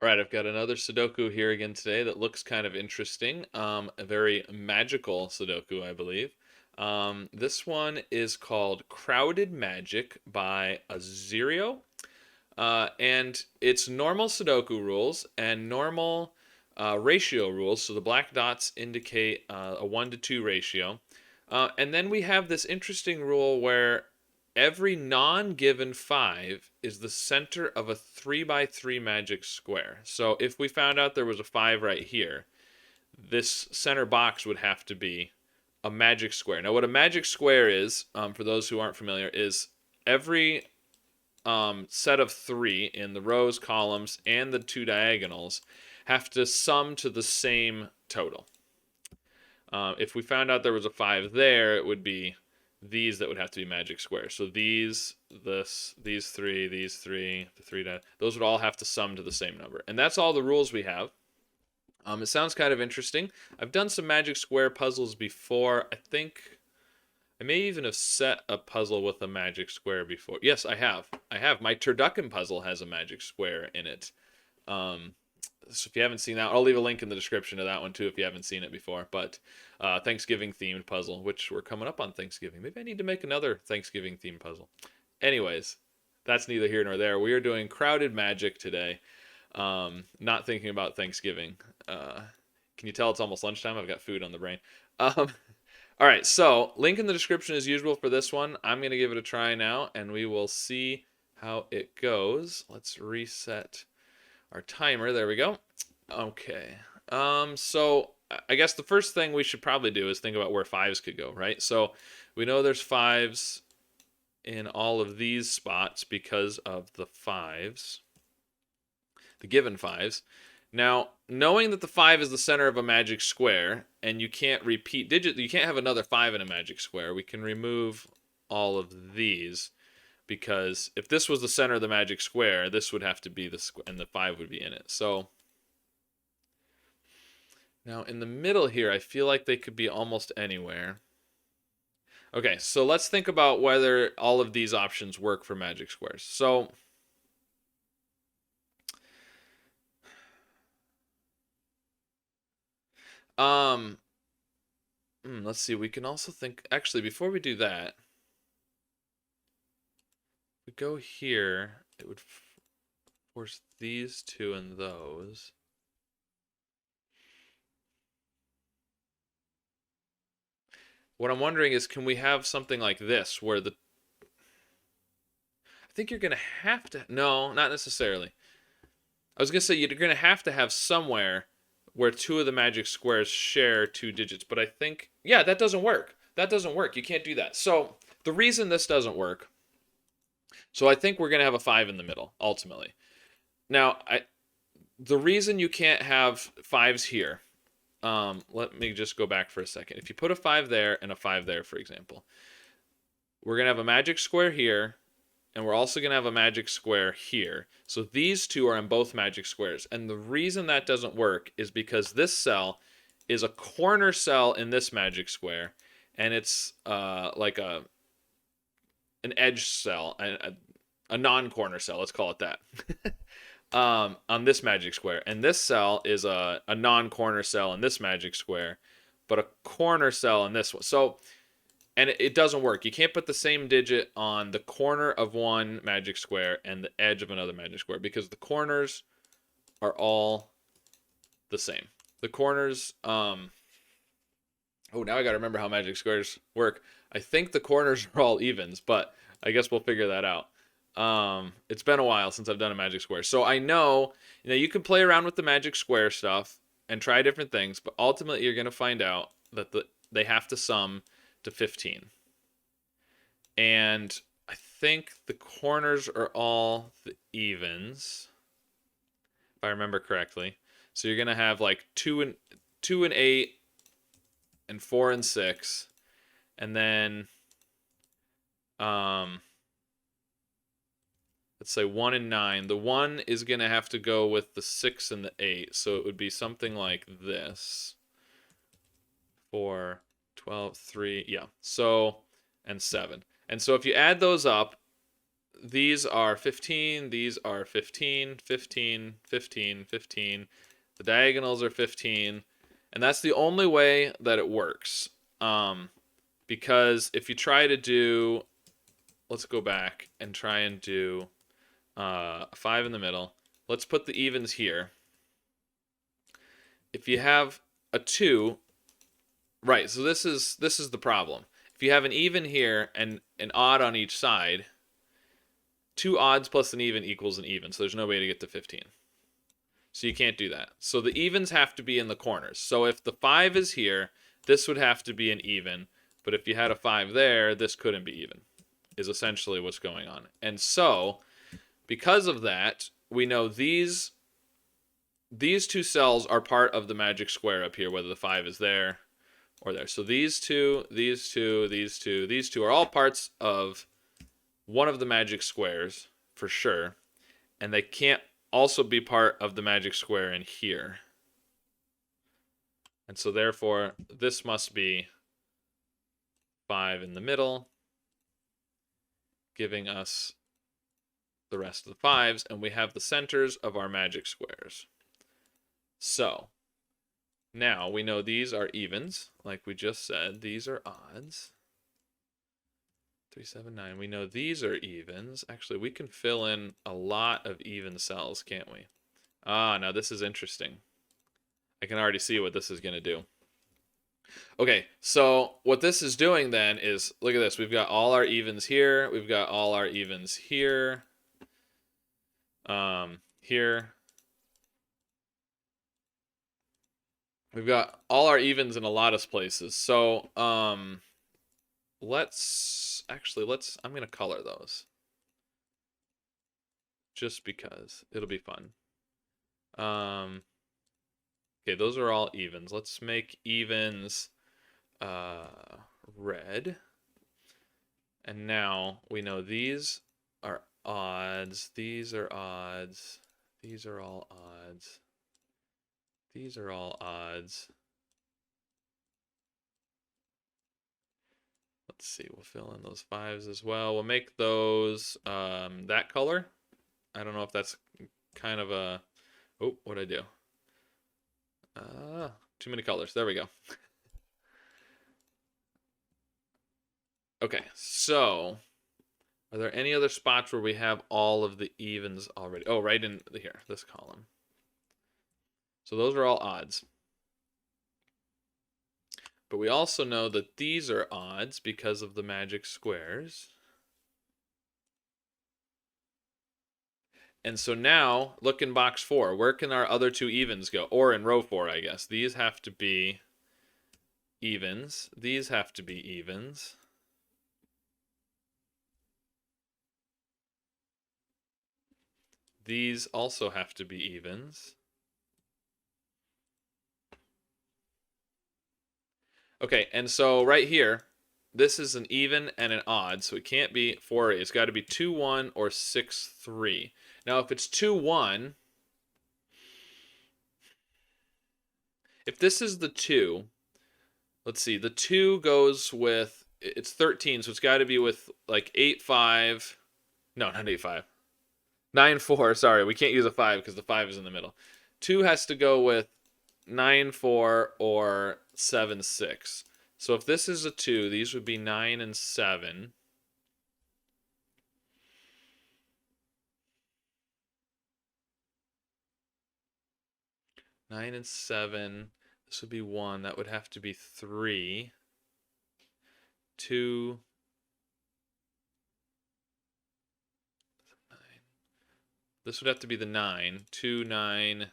All right, I've got another Sudoku here again today that looks kind of interesting. A very magical Sudoku, I believe. This one is called Crowded Magic by Azireo. And it's normal Sudoku rules and normal ratio rules. So the black dots indicate a 1 to 2 ratio. And then we have this interesting rule where every non-given 5 is the center of a 3 by 3 magic square. So if we found out there was a 5 right here, this center box would have to be a magic square. Now, what a magic square is, for those who aren't familiar, is every set of 3 in the rows, columns, and the 2 diagonals have to sum to the same total. If we found out there was a 5 there, it would be these that would have to be magic squares. So these, these 3, these 3, the 3, those would all have to sum to the same number. And that's all the rules we have. It sounds kind of interesting. I've done some magic square puzzles before. I think I may even have set a puzzle with a magic square before. Yes, I have. My turducken puzzle has a magic square in it. So if you haven't seen that, I'll leave a link in the description to that one too if you haven't seen it before. But Thanksgiving themed puzzle, which we're coming up on Thanksgiving. Maybe I need to make another Thanksgiving themed puzzle. Anyways, that's neither here nor there. We are doing crowded magic today. Not thinking about Thanksgiving. Can you tell it's almost lunchtime? I've got food on the brain. All right, so link in the description as usual for this one. I'm going to give it a try now, and we will see how it goes. Let's reset our timer. There we go. Okay. So I guess the first thing we should probably do is think about where 5s could go, right? So we know there's 5s in all of these spots because of the 5s, the given 5s. Now, knowing that the 5 is the center of a magic square, and you can't repeat digits, you can't have another 5 in a magic square, we can remove all of these, because if this was the center of the magic square, this would have to be the square, and the 5 would be in it. So now in the middle here, I feel like they could be almost anywhere. Okay, so let's think about whether all of these options work for magic squares. So Um, let's see. We can also think. Actually, before we do that, if we go here, it would force these two and those. What I'm wondering is, can we have something like this where the? I think you're gonna have to. No, not necessarily. I was gonna say you're gonna have to have somewhere where two of the magic squares share 2 digits, but I think, yeah, that doesn't work. That doesn't work. You can't do that. So the reason this doesn't work, so I think we're gonna have a 5 in the middle ultimately. Now, the reason you can't have 5s here, let me just go back for a second. If you put a 5 there and a 5 there, for example, we're gonna have a magic square here, and we're also going to have a magic square here. So these two are in both magic squares. And the reason that doesn't work is because this cell is a corner cell in this magic square, and it's like an edge cell, a non-corner cell, let's call it that, on this magic square. And this cell is a non-corner cell in this magic square, but a corner cell in this one. So and it doesn't work. You can't put the same digit on the corner of one magic square and the edge of another magic square because the corners are all the same. The corners, oh, now I gotta remember how magic squares work. I think the corners are all evens, but I guess we'll figure that out. It's been a while since I've done a magic square. So I know, you can play around with the magic square stuff and try different things, but ultimately you're gonna find out that they have to sum to 15. And I think the corners are all the evens, if I remember correctly. So you're gonna have like 2 and 8 and 4 and 6, and then let's say 1 and 9. The 1 is gonna have to go with the 6 and the 8, so it would be something like this. 4, 12, 3, yeah. So, and 7. And so if you add those up, these are 15, these are 15, 15, 15, 15. The diagonals are 15, and that's the only way that it works. Because if you try to do, let's go back and try and do 5 in the middle. Let's put the evens here. If you have a 2, right, so this is the problem. If you have an even here and an odd on each side, 2 odds plus an even equals an even, so there's no way to get to 15. So you can't do that. So the evens have to be in the corners. So if the 5 is here, this would have to be an even, but if you had a 5 there, this couldn't be even, is essentially what's going on. And so, because of that, we know these 2 cells are part of the magic square up here, whether the 5 is there or there. So these two, these two, these two, these two are all parts of one of the magic squares for sure, and they can't also be part of the magic square in here. And so therefore, this must be 5 in the middle, giving us the rest of the 5s, and we have the centers of our magic squares. So, now we know these are evens, like we just said. These are odds. 3, 7, 9. We know these are evens. Actually, we can fill in a lot of even cells, can't we? Now this is interesting. I can already see what this is going to do. Okay, so what this is doing then is, look at this. We've got all our evens here. We've got all our evens here. Here. We've got all our evens in a lot of places. So, I'm going to color those. Just because it'll be fun. Okay, those are all evens. Let's make evens red. And now we know these are odds. These are odds. These are all odds. These are all odds. Let's see, we'll fill in those 5s as well. We'll make those that color. I don't know if that's kind of a... Oh, what'd I do? Too many colors. There we go. Okay, so are there any other spots where we have all of the evens already? Oh, right in here, this column. So those are all odds. But we also know that these are odds because of the magic squares. And so now, look in box 4. Where can our other 2 evens go? Or in row 4, I guess. These have to be evens. These have to be evens. These also have to be evens. Okay, and so right here, this is an even and an odd, so it can't be 4-8. It's got to be 2-1 or 6-3. Now, if it's 2-1, if this is the 2, let's see, the 2 goes with, it's 13, so it's got to be with like 8-5. No, not 8-5. 9-4, sorry, we can't use a 5 because the 5 is in the middle. 2 has to go with 9-4 or 7-6. So if this is a 2, these would be 9 and 7. Nine and 7. This would be 1. That would have to be 3. 2. 9. This would have to be the 9. 2, 9,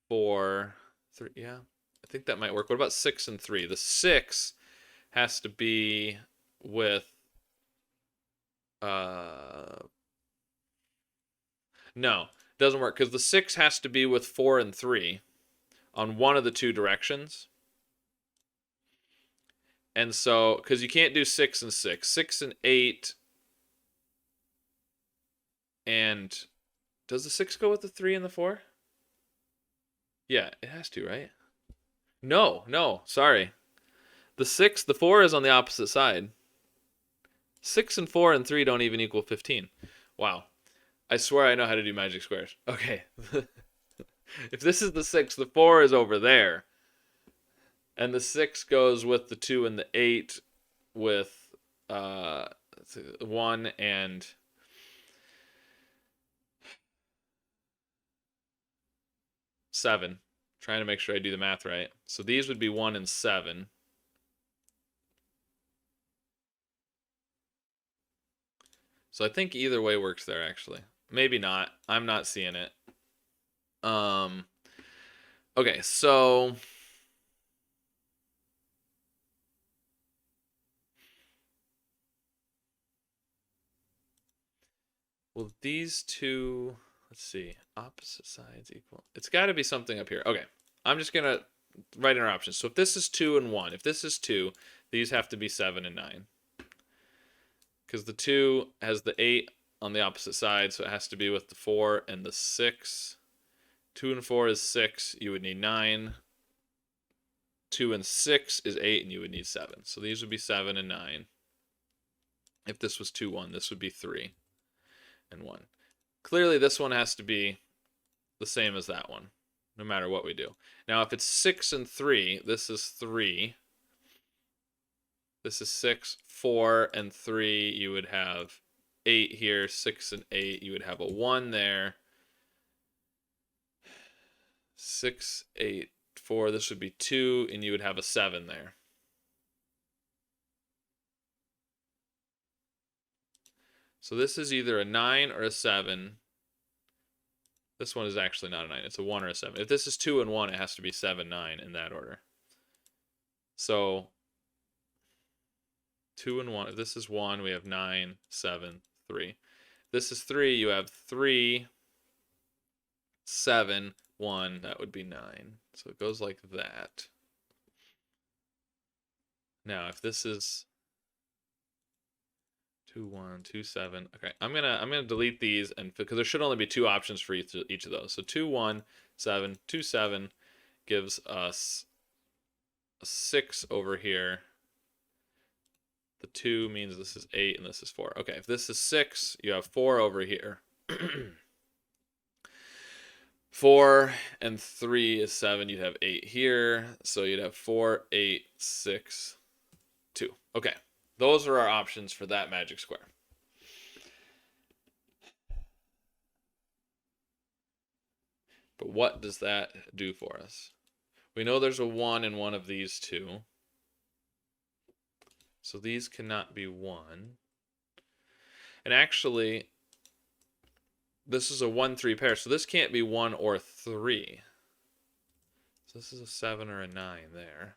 4, 3. Yeah, I think that might work. What about 6 and 3? The 6 has to be with no, doesn't work because the 6 has to be with 4 and 3 on one of the 2 directions. And so, because you can't do 6 and 6. 6 and 8. And does the 6 go with the 3 and the 4? Yeah, it has to, right? No, sorry. The 4 is on the opposite side. 6 and 4 and 3 don't even equal 15. Wow. I swear I know how to do magic squares. Okay. If this is the 6, the 4 is over there. And the 6 goes with the 2 and the 8 with 1 and 7. Trying to make sure I do the math right. So these would be 1 and 7. So I think either way works there, actually. Maybe not. I'm not seeing it. Um. Okay, so well, these two. Let's see. Opposite sides equal. It's got to be something up here. Okay, I'm just gonna write in our options. So if this is 2 and 1, if this is 2, these have to be 7 and 9. Because the 2 has the 8 on the opposite side, so it has to be with the 4 and the 6. 2 and 4 is 6. You would need 9. 2 and 6 is 8, and you would need 7. So these would be 7 and 9. If this was 2, 1, this would be 3 and 1. Clearly, this one has to be the same as that one, no matter what we do. Now, if it's 6 and 3, this is 3. This is 6, 4, and 3. You would have 8 here. 6 and 8. You would have a 1 there. 6, 8, 4. This would be 2, and you would have a 7 there. So this is either a 9 or a 7. This one is actually not a 9. It's a 1 or a 7. If this is 2 and 1, it has to be 7, 9 in that order. So 2 and 1. If this is 1, we have 9, 7, 3. If this is 3, you have 3, 7, 1. That would be 9. So it goes like that. Now, if this is 2, 1, 2, 7. Okay, I'm gonna delete these, and because there should only be 2 options for each of those. So 2, 1, 7, 2, 7 gives us a 6 over here. The 2 means this is 8 and this is 4. Okay, if this is 6, you have 4 over here. 4 and 3 is 7. You'd have 8 here. So you'd have 4, 8, 6, 2. Okay, those are our options for that magic square. But what does that do for us? We know there's a 1 in one of these two. So these cannot be 1. And actually, this is a 1, 3 pair. So this can't be 1 or 3. So this is a 7 or a 9 there.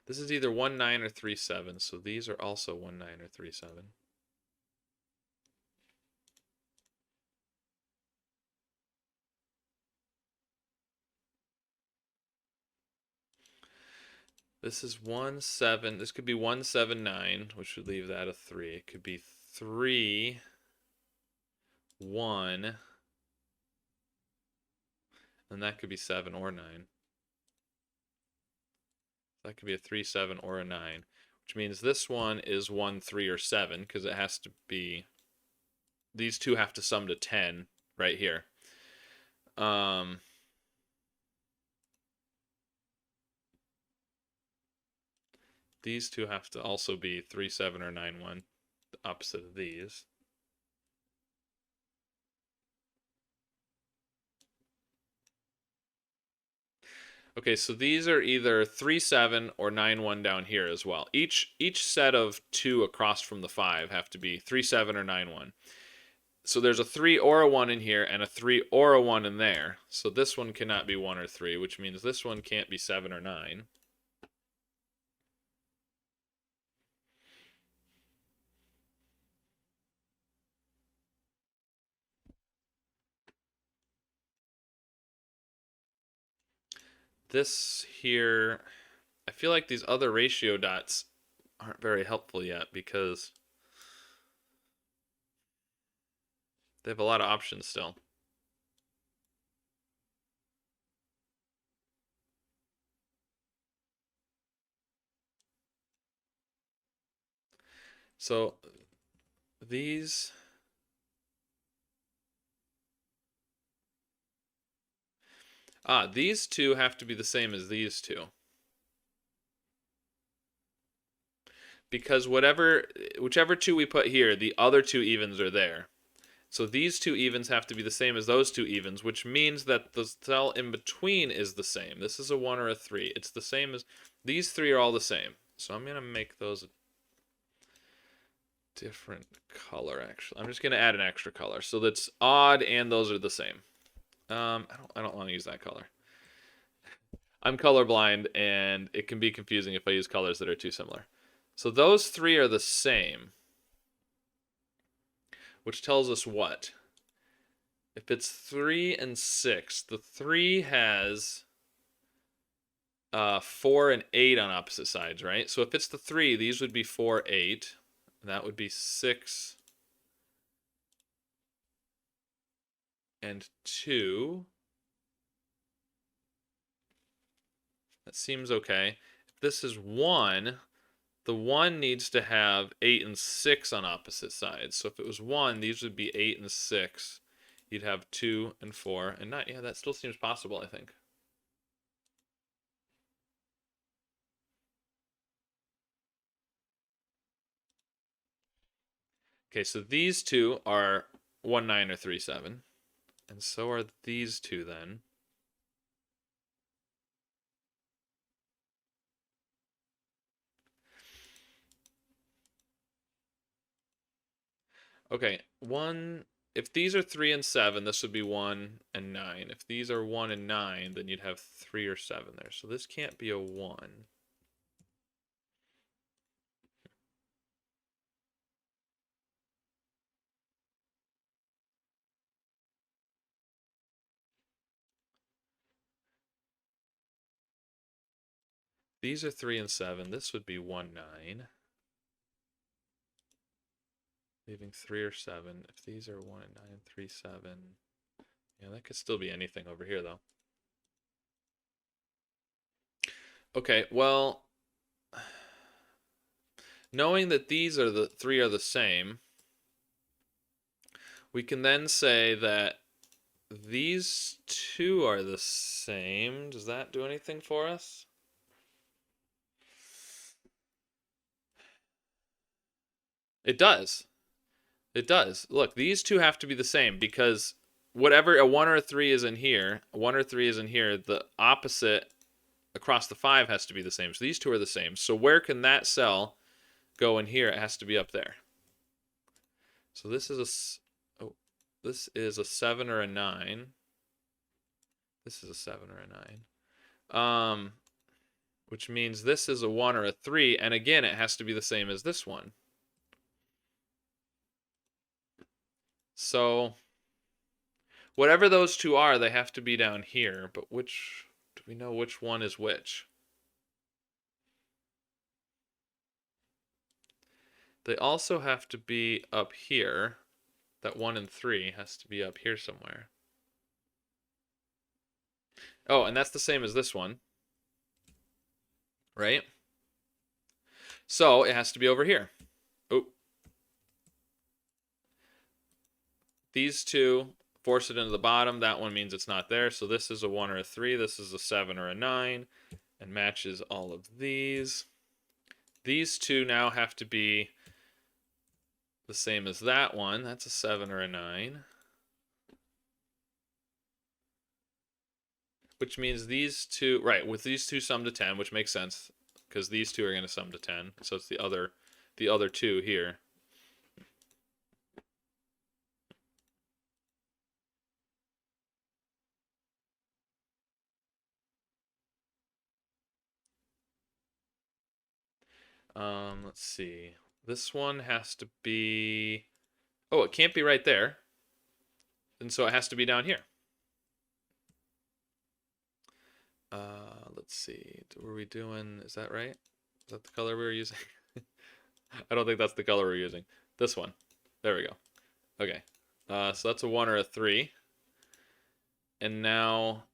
This is either 1, 9 or 3, 7. So these are also 1, 9 or 3, 7. This is 1, 7. This could be 1, 7, 9, which would leave that a 3. It could be 3, 1. And that could be 7 or 9. That could be a 3, 7, or a 9. Which means this one is 1, 3, or 7, because it has to be... These two have to sum to 10 right here. These two have to also be 3, 7, or 9, 1. The opposite of these. Okay, so these are either 3, 7 or 9, 1 down here as well. Each set of 2 across from the 5 have to be 3, 7 or 9, 1. So there's a 3 or a 1 in here and a 3 or a 1 in there. So this one cannot be 1 or 3, which means this one can't be 7 or 9. This here, I feel like these other ratio dots aren't very helpful yet because They have a lot of options still. So these these two have to be the same as these two. Because whichever two we put here, the other two evens are there. So these two evens have to be the same as those two evens, which means that the cell in between is the same. This is a 1 or a 3. It's the same as these three are all the same. So I'm going to make those a different color actually. I'm just going to add an extra color. So that's odd and those are the same. I don't want to use that color. I'm colorblind and it can be confusing if I use colors that are too similar. So those three are the same, which tells us what? If it's 3 and 6, the 3 has 4 and 8 on opposite sides, right? So if it's the 3, these would be 4, 8. And that would be 6 and 2. That seems okay. If this is 1, the 1 needs to have 8 and 6 on opposite sides. So if it was 1, these would be 8 and 6. You'd have 2 and 4 and 9. Yeah, that still seems possible, I think. Okay, so these two are 1, 9 or 3, 7. And so are these two then. Okay, if these are 3 and 7, this would be 1 and 9. If these are 1 and 9, then you'd have 3 or 7 there. So this can't be a 1. These are 3 and 7. This would be 1, 9. Leaving 3 or 7. If these are 1 and 9, 3, 7. Yeah, that could still be anything over here, though. Okay, well, knowing that these are the 3 are the same, we can then say that these two are the same. Does that do anything for us? It does. It does. Look, these two have to be the same because whatever a 1 or a 3 is in here, a 1 or 3 is in here, the opposite across the 5 has to be the same. So these two are the same. So where can that cell go in here? It has to be up there. So this is this is a 7 or a 9. This is a 7 or a 9. Which means this is a 1 or a 3, and again, it has to be the same as this one. So whatever those two are, they have to be down here, but which do we know which one is which? They also have to be up here. That 1 and 3 has to be up here somewhere. Oh, and that's the same as this one, right? So it has to be over here. Oh, these two force it into the bottom. That one means it's not there. So this is a 1 or a 3. This is a 7 or a 9 and matches all of these. These two now have to be the same as that one. That's a 7 or a 9. Which means these two, right, with these two sum to 10, which makes sense because these two are going to sum to 10. So it's the other two here. Let's see. This one has to be, oh, it can't be right there. And so it has to be down here. Let's see. Were we doing, is that right? Is that the color we were using? I don't think that's the color we're using. This one. There we go. Okay. So that's a 1 or a 3. And now,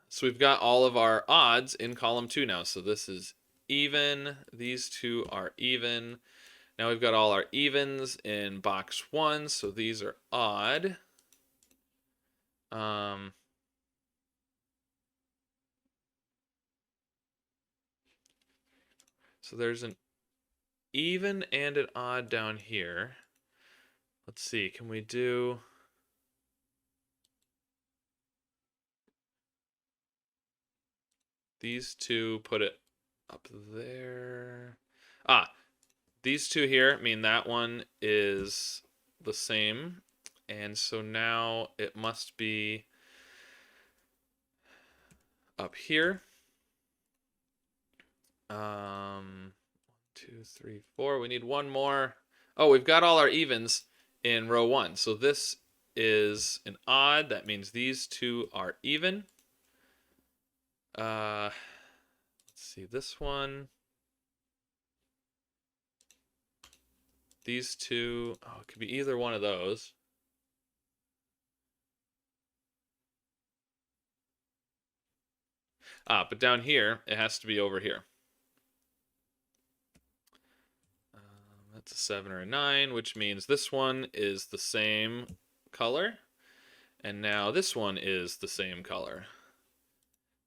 so we've got all of our odds in column 2 now. So this is even. These two are even. Now we've got all our evens in box 1. So these are odd. So there's an even and an odd down here. Let's see, can we do... These two, put it up there. These two here mean that one is the same. And so now it must be up here. 1, 2, 3, 4. We need one more. Oh, we've got all our evens in row 1. So this is an odd. That means these two are even. Let's see, this one. These two, oh, it could be either one of those. But down here, it has to be over here. That's a 7 or a 9, which means this one is the same color. And now this one is the same color.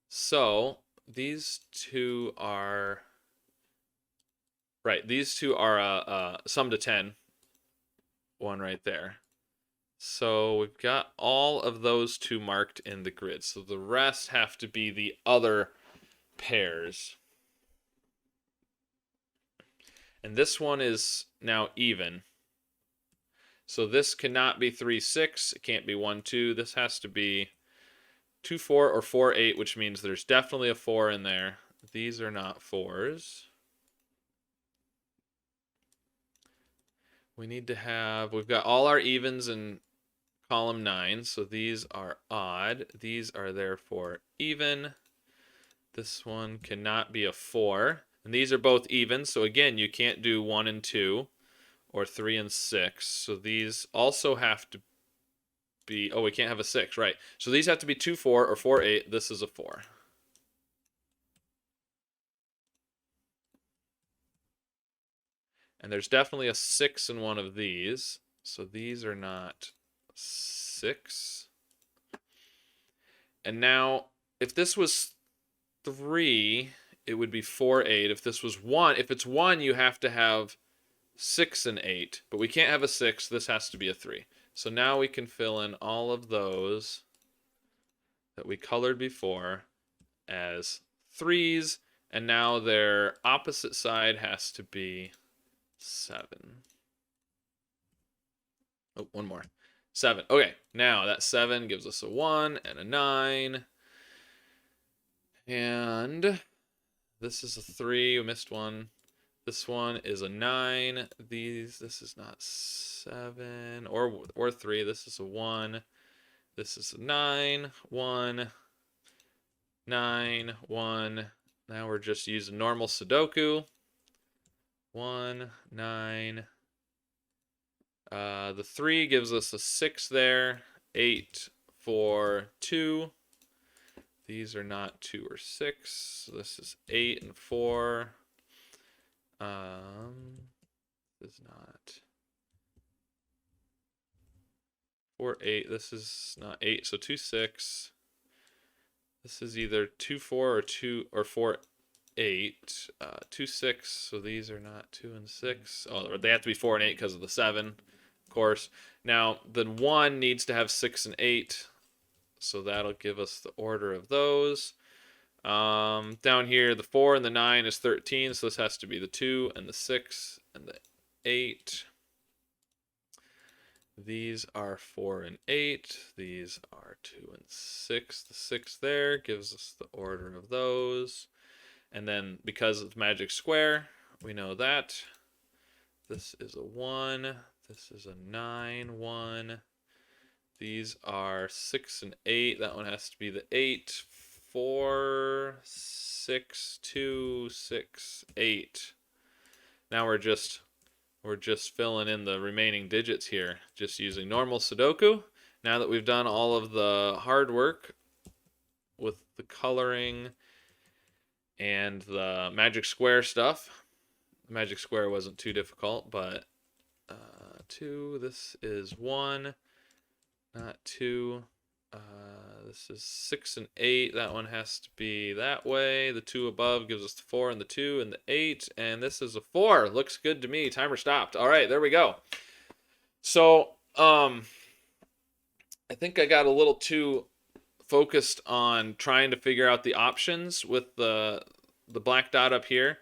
So these two are... Right, these two are sum to 10. One right there. So we've got all of those two marked in the grid. So the rest have to be the other pairs. And this one is now even. So this cannot be 3, 6. It can't be 1, 2. This has to be 2, 4 or 4, 8, which means there's definitely a 4 in there. These are not 4s. We need to have, we've got all our evens in column 9, so these are odd. These are therefore even. This one cannot be a 4. And these are both even, so again, you can't do 1 and 2 or 3 and 6. So these also have to be, oh, we can't have a 6, right. So these have to be 2, 4 or 4, 8. This is a 4. And there's definitely a 6 in one of these. So these are not 6. And now, if this was 3, it would be 4, 8. If this was 1, if it's 1, you have to have 6 and 8. But we can't have a 6. This has to be a 3. So now we can fill in all of those that we colored before as 3s. And now their opposite side has to be 7. Oh, one more. 7. Okay, now that 7 gives us a 1 and a 9. And this is a 3. We missed one. This one is a 9. This is not 7 or 3. This is a 1. This is a 9, 1, 9, 1. Now we're just using normal Sudoku. 1, 9. The 3 gives us a 6 there. 8, 4, 2. These are not 2 or 6. So this is 8 and 4. This is not 4, 8. This is not 8. So 2, 6. This is either 2, 4 or 2 or 4, 8. 2, 6. So these are not 2 and 6. Oh, they have to be 4 and 8 because of the 7, of course. Now the 1 needs to have 6 and 8. So that'll give us the order of those. Down here, the 4 and the 9 is 13, so this has to be the 2 and the 6 and the 8. These are 4 and 8. These are 2 and 6. The 6 there gives us the order of those. And then because of magic square, we know that. This is a 1. This is a 9, 1. These are 6 and 8. That one has to be the 8. 4, 6, 2, 6, 8. Now we're just we're just filling in the remaining digits here, just using normal Sudoku. Now that we've done all of the hard work with the coloring and the magic square stuff, the magic square wasn't too difficult, but 2, this is 1, not 2. This is 6 and 8. That one has to be that way. The 2 above gives us the 4 and the 2 and the 8. And this is a 4. Looks good to me. Timer stopped. All right, there we go. So, I think I got a little too focused on trying to figure out the options with the black dot up here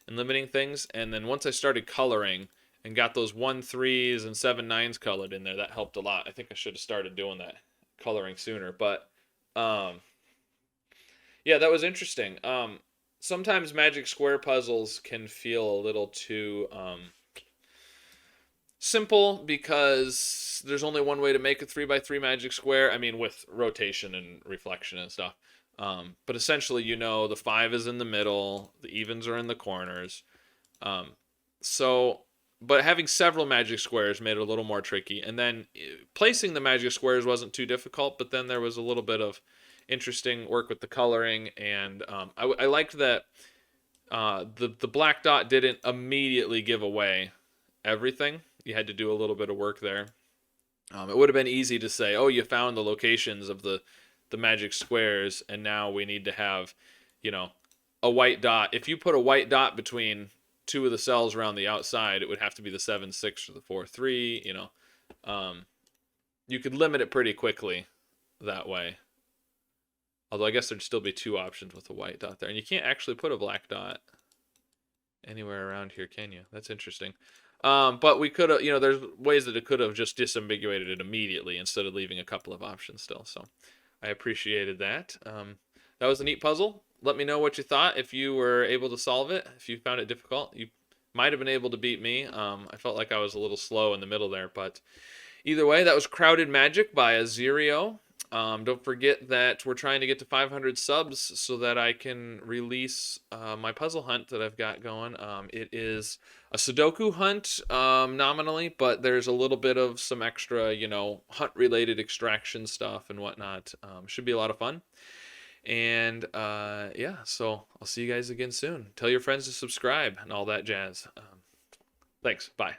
and limiting things. And then once I started coloring and got those 1 3s and 7 9s colored in there, that helped a lot. I think I should have started doing that coloring sooner, but yeah, that was interesting. Sometimes magic square puzzles can feel a little too simple because there's only one way to make a 3x3 magic square. I mean, with rotation and reflection and stuff. But essentially, the 5 is in the middle, the evens are in the corners. So, but having several magic squares made it a little more tricky. And then placing the magic squares wasn't too difficult, but then there was a little bit of interesting work with the coloring. And I liked that the black dot didn't immediately give away everything. You had to do a little bit of work there. It would have been easy to say, oh, you found the locations of the magic squares, and now we need to have, a white dot. If you put a white dot between 2 of the cells around the outside, it would have to be the 7 6 or the 4 3. You could limit it pretty quickly that way. Although I guess there'd still be 2 options with a white dot there, and you can't actually put a black dot anywhere around here, can you? That's interesting. But we could have, there's ways that it could have just disambiguated it immediately instead of leaving a couple of options still. So I appreciated that. That was a neat puzzle. Let me know what you thought. If you were able to solve it, if you found it difficult, you might have been able to beat me. I felt like I was a little slow in the middle there, but either way, that was Crowded Magic by Azireo. Don't forget that we're trying to get to 500 subs so that I can release my puzzle hunt that I've got going. It is a Sudoku hunt nominally, but there's a little bit of some extra, hunt-related extraction stuff and whatnot. Should be a lot of fun. And yeah, so I'll see you guys again soon. Tell your friends to subscribe and all that jazz. Thanks. Bye.